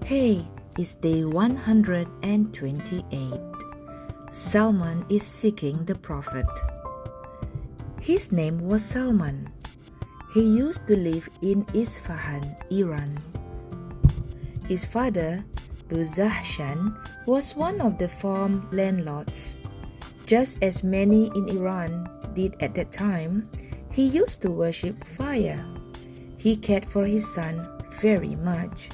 Hey, it's day 128. Salman is seeking the Prophet. His name was Salman. He used to live in Isfahan, Iran. His father, Buzahshan, was one of the farm landlords. Just as many in Iran did at that time, he used to worship fire. He cared for his son very much.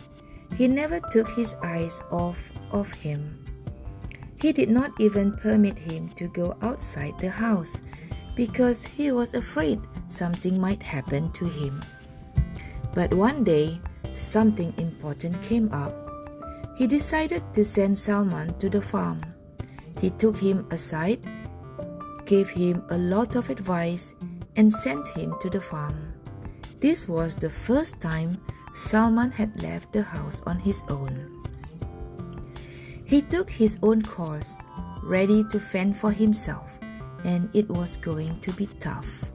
He never took his eyes off of him. He did not even permit him to go outside the house because he was afraid something might happen to him. But one day, something important came up. He decided to send Salman to the farm. He took him aside, gave him a lot of advice, and sent him to the farm. This was the first time Salman had left the house on his own. He took his own course, ready to fend for himself, and it was going to be tough.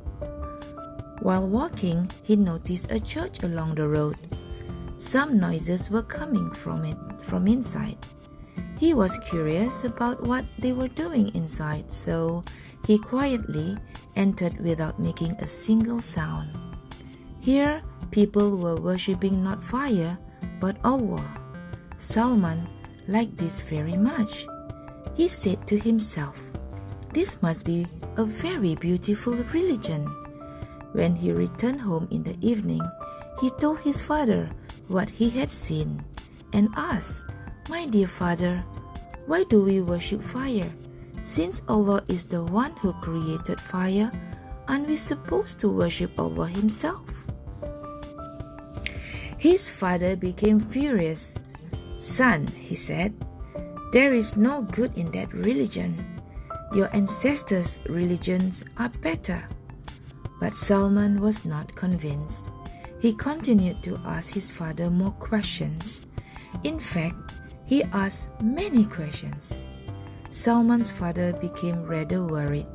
While walking, he noticed a church along the road. Some noises were coming from inside. He was curious about what they were doing inside, so he quietly entered without making a single sound. Here, people were worshipping not fire, but Allah. Salman liked this very much. He said to himself, "This must be a very beautiful religion." When he returned home in the evening, he told his father what he had seen and asked, "My dear father, why do we worship fire? Since Allah is the one who created fire, aren't we supposed to worship Allah Himself?" His father became furious. "Son," he said, "there is no good in that religion. Your ancestors' religions are better." But Salman was not convinced. He continued to ask his father more questions. In fact, he asked many questions. Salman's father became rather worried.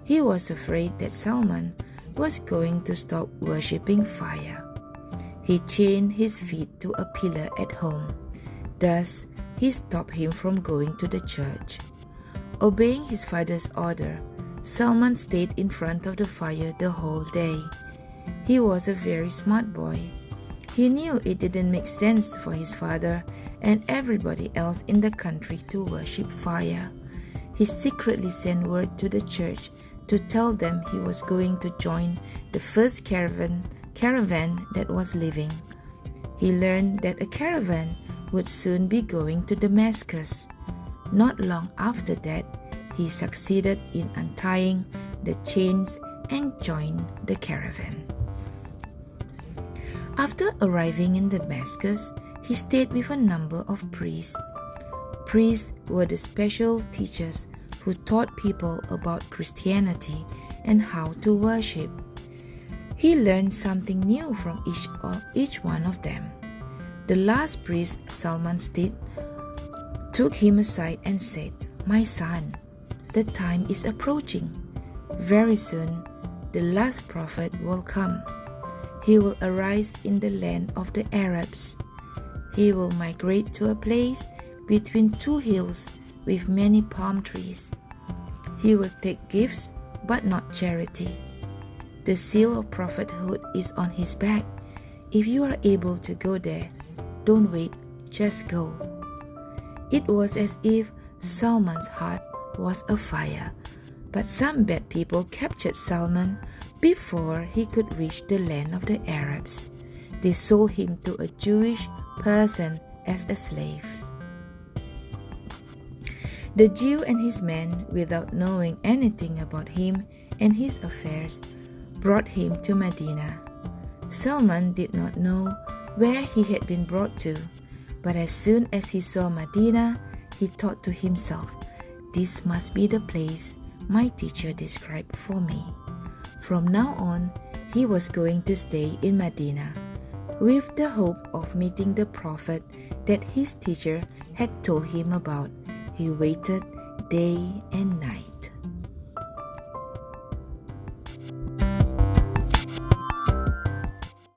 He was afraid that Salman was going to stop worshipping fire. He chained his feet to a pillar at home. Thus, he stopped him from going to the church. Obeying his father's order, Salman stayed in front of the fire the whole day. He was a very smart boy. He knew it didn't make sense for his father and everybody else in the country to worship fire. He secretly sent word to the church to tell them he was going to join the first caravan that was leaving. He learned that a caravan would soon be going to Damascus. Not long after that, he succeeded in untying the chains and joined the caravan. After arriving in Damascus, he stayed with a number of priests. Priests were the special teachers who taught people about Christianity and how to worship. He learned something new from each one of them. The last priest Salman stayed took him aside and said, "My son, the time is approaching. Very soon, the last prophet will come. He will arise in the land of the Arabs. He will migrate to a place between two hills with many palm trees. He will take gifts but not charity. The seal of prophethood is on his back. If you are able to go there, don't wait, just go." It was as if Salman's heart was afire, but some bad people captured Salman before he could reach the land of the Arabs. They sold him to a Jewish person as a slave. The Jew and his men, without knowing anything about him and his affairs, brought him to Medina. Salman did not know where he had been brought to, but as soon as he saw Medina, he thought to himself, "This must be the place my teacher described for me." From now on, he was going to stay in Medina, with the hope of meeting the prophet that his teacher had told him about. He waited day and night.